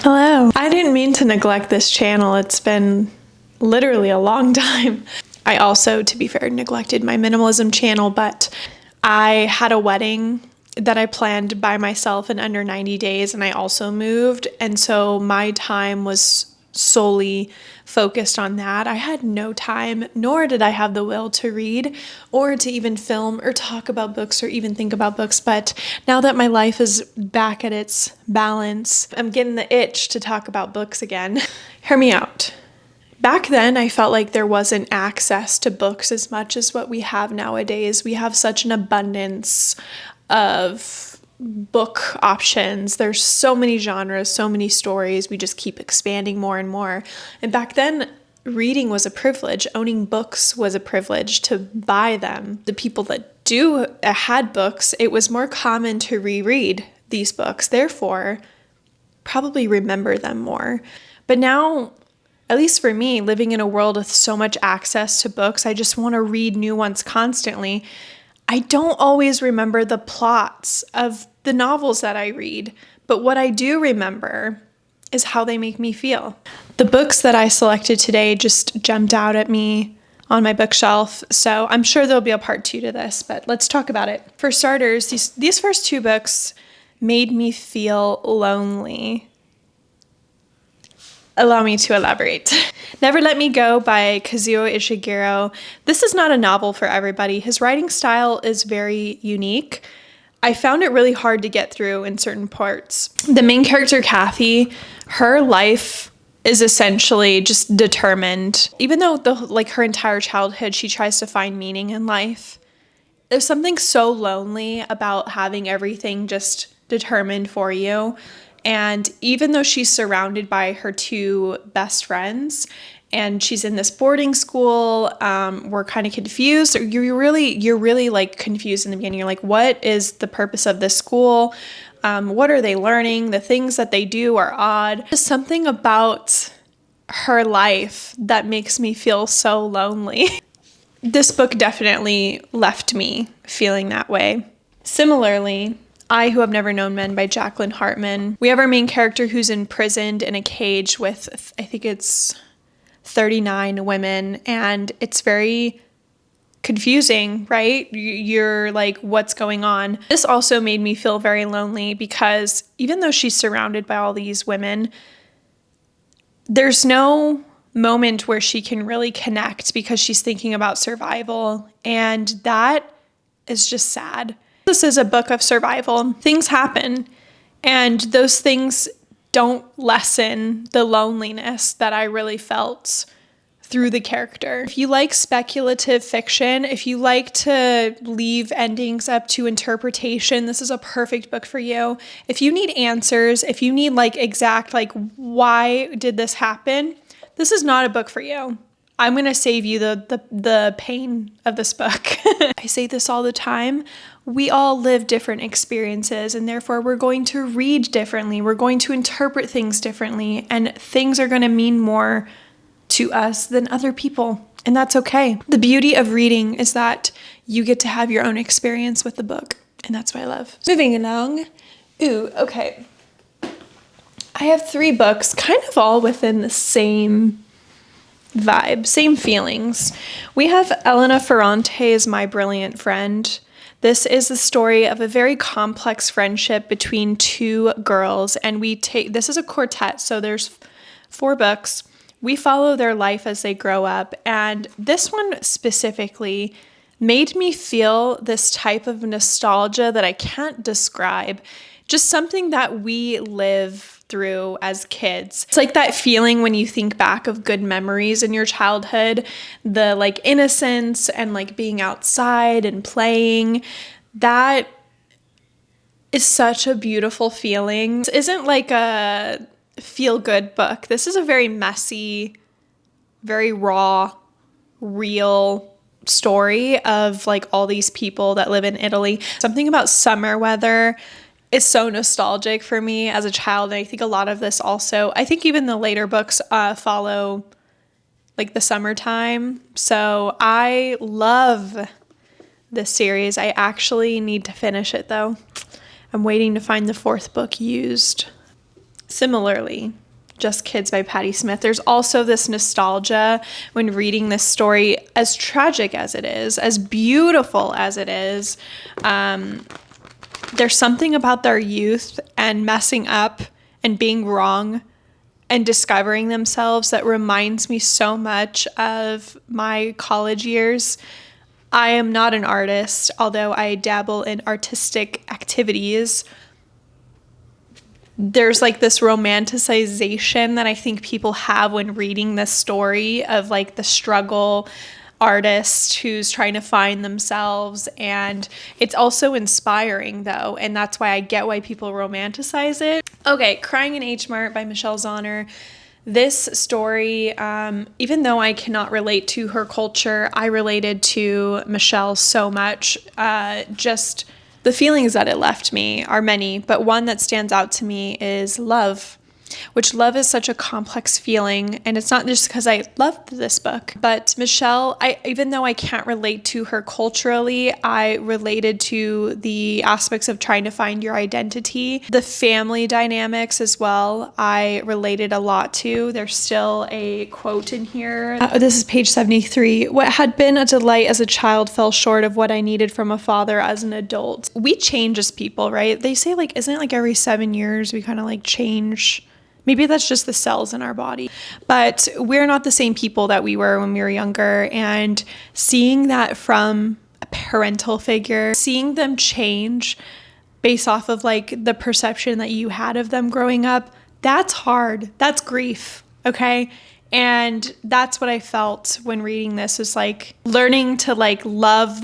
Hello. I didn't mean to neglect this channel. It's been literally a long time. I also, to be fair, neglected my minimalism channel, but I had a wedding that I planned by myself in under 90 days, and I also moved. And so my time was solely focused on that. I had no time, nor did I have the will to read or to even film or talk about books or even think about books. But now that my life is back at its balance, I'm getting the itch to talk about books again. Hear me out. Back then, I felt like there wasn't access to books as much as what we have nowadays. We have such an abundance of book options. There's so many genres, so many stories. We just keep expanding more and more. And back then, reading was a privilege. Owning books was a privilege. To buy them, the people that had books, it was more common to reread these books, therefore probably remember them more. But now, at least for me, living in a world with so much access to books, I just want to read new ones constantly. I don't always remember the plots of the novels that I read, but what I do remember is how they make me feel. The books that I selected today just jumped out at me on my bookshelf, so I'm sure there'll be a part 2 to this, but let's talk about it. For starters, these first 2 books made me feel lonely. Allow me to elaborate. Never Let Me Go by Kazuo Ishiguro. This is not a novel for everybody. His writing style is very unique. I found it really hard to get through in certain parts. The main character, Kathy, her life is essentially just determined. Even though her entire childhood, she tries to find meaning in life. There's something so lonely about having everything just determined for you. And even though she's surrounded by her 2 best friends and she's in this boarding school, we're kind of confused. You're really like confused in the beginning. You're like, what is the purpose of this school? What are they learning? The things that they do are odd. There's something about her life that makes me feel so lonely. This book definitely left me feeling that way. Similarly, I Who Have Never Known Men by Jacqueline Hartman. We have our main character who's imprisoned in a cage with, I think it's 39 women, and it's very confusing, right? You're like, what's going on? This also made me feel very lonely because even though she's surrounded by all these women, there's no moment where she can really connect because she's thinking about survival, and that is just sad. This is a book of survival. Things happen, and those things don't lessen the loneliness that I really felt through the character. If you like speculative fiction, if you like to leave endings up to interpretation, this is a perfect book for you. If you need answers, if you need exact why did this happen, this is not a book for you. I'm going to save you the pain of this book. I say this all the time. We all live different experiences, and therefore we're going to read differently. We're going to interpret things differently, and things are going to mean more to us than other people, and that's okay. The beauty of reading is that you get to have your own experience with the book, and that's what I love. Moving along. Okay. I have 3 books, kind of all within the same vibe, same feelings. We have Elena Ferrante's My Brilliant Friend. This is the story of a very complex friendship between 2 girls, and this is a quartet, so there's 4 books. We follow their life as they grow up, and this one specifically made me feel this type of nostalgia that I can't describe, just something that we live through as kids. It's like that feeling when you think back of good memories in your childhood, the innocence and being outside and playing. That is such a beautiful feeling. This isn't like a feel-good book. This is a very messy, very raw, real story of all these people that live in Italy. Something about summer weather is so nostalgic for me as a child, and I think a lot of this also, I think even the later books follow the summertime. So I love this series. I actually need to finish it though. I'm waiting to find the 4th book used. Similarly, Just Kids by Patti Smith, there's also this nostalgia when reading this story, as tragic as it is, as beautiful as it is. There's something about their youth and messing up and being wrong and discovering themselves that reminds me so much of my college years. I am not an artist, although I dabble in artistic activities. There's like this romanticization that I think people have when reading this story of like the struggle artist who's trying to find themselves. And it's also inspiring though. And that's why I get why people romanticize it. Okay, Crying in H Mart by Michelle Zauner. This story, even though I cannot relate to her culture, I related to Michelle so much. Just the feelings that it left me are many, but one that stands out to me is love, which love is such a complex feeling. And it's not just because I loved this book, but Michelle, even though I can't relate to her culturally, I related to the aspects of trying to find your identity. The family dynamics as well, I related a lot to. There's still a quote in here. This is page 73. What had been a delight as a child fell short of what I needed from a father as an adult. We change as people, right? They say like, isn't it like every 7 years we kind of like change? Maybe that's just the cells in our body, but we're not the same people that we were when we were younger. And seeing that from a parental figure, seeing them change based off of like the perception that you had of them growing up, that's hard. That's grief. Okay. And that's what I felt when reading this, is like learning to love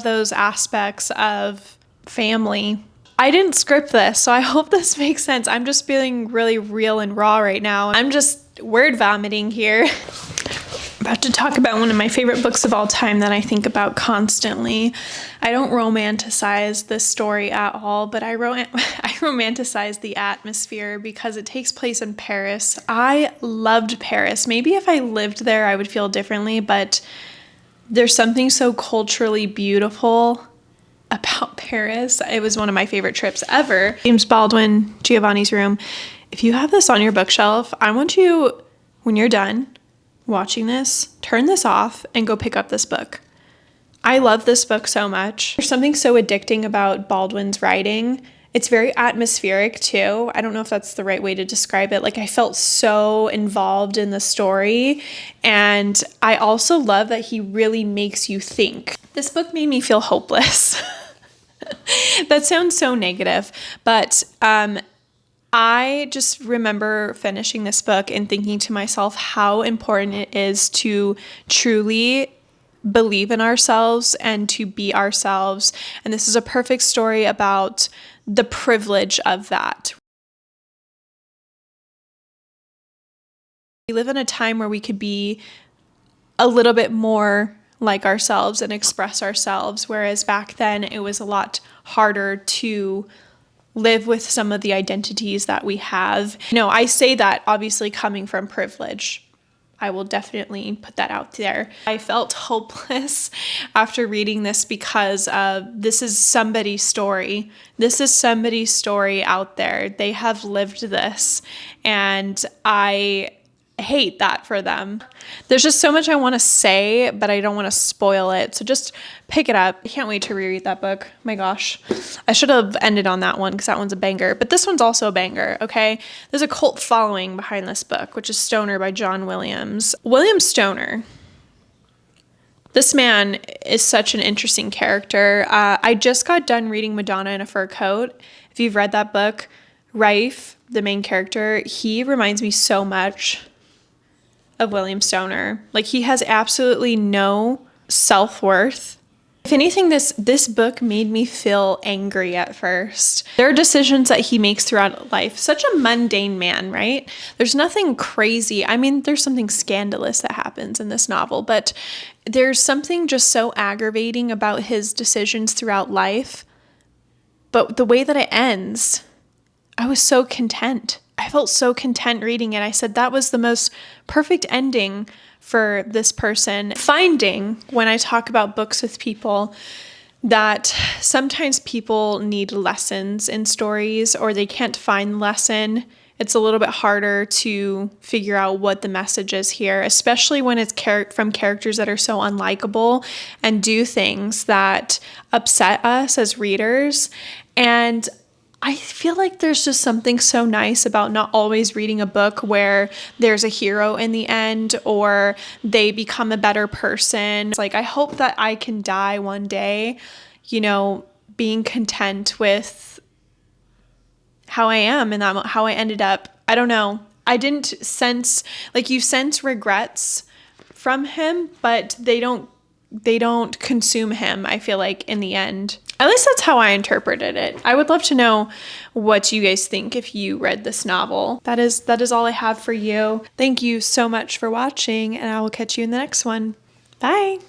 those aspects of family. I didn't script this, so I hope this makes sense. I'm just feeling really real and raw right now. I'm just word vomiting here. I'm about to talk about one of my favorite books of all time that I think about constantly. I don't romanticize this story at all, but I romanticize the atmosphere because it takes place in Paris. I loved Paris. Maybe if I lived there, I would feel differently, but there's something so culturally beautiful about Paris. It was one of my favorite trips ever. James Baldwin, Giovanni's Room. If you have this on your bookshelf, I want you, when you're done watching this, turn this off and go pick up this book. I love this book so much. There's something so addicting about Baldwin's writing. It's very atmospheric too. I don't know if that's the right way to describe it. Like, I felt so involved in the story. And I also love that he really makes you think. This book made me feel hopeless. That sounds so negative, but I just remember finishing this book and thinking to myself how important it is to truly believe in ourselves and to be ourselves. And this is a perfect story about the privilege of that. We live in a time where we could be a little bit more like ourselves and express ourselves, whereas back then it was a lot harder to live with some of the identities that we have. I say that obviously coming from privilege. I will definitely put that out there. I felt hopeless after reading this because this is somebody's story. This is somebody's story out there. They have lived this, and I hate that for them. There's just so much I want to say, but I don't want to spoil it. So just pick it up. I can't wait to reread that book. My gosh. I should have ended on that one because that one's a banger. But this one's also a banger, okay? There's a cult following behind this book, which is Stoner by John Williams. William Stoner. This man is such an interesting character. I just got done reading Madonna in a Fur Coat. If you've read that book, Rafe, the main character, he reminds me so much of William Stoner. Like, he has absolutely no self-worth. If anything, this book made me feel angry at first. There are decisions that he makes throughout life. Such a mundane man, right? There's nothing crazy. I mean, there's something scandalous that happens in this novel, but there's something just so aggravating about his decisions throughout life. But the way that it ends, I was so content. I felt so content reading it. I said that was the most perfect ending for this person. Finding, when I talk about books with people, that sometimes people need lessons in stories or they can't find the lesson. It's a little bit harder to figure out what the message is here, especially when it's from characters that are so unlikable and do things that upset us as readers. And I feel like there's just something so nice about not always reading a book where there's a hero in the end or they become a better person. It's like, I hope that I can die one day, being content with how I am and how I ended up. I don't know. I didn't sense, like, you sense regrets from him, but they don't consume him, I feel like, in the end. At least that's how I interpreted it. I would love to know what you guys think if you read this novel. That is all I have for you. Thank you so much for watching, and I will catch you in the next one. Bye!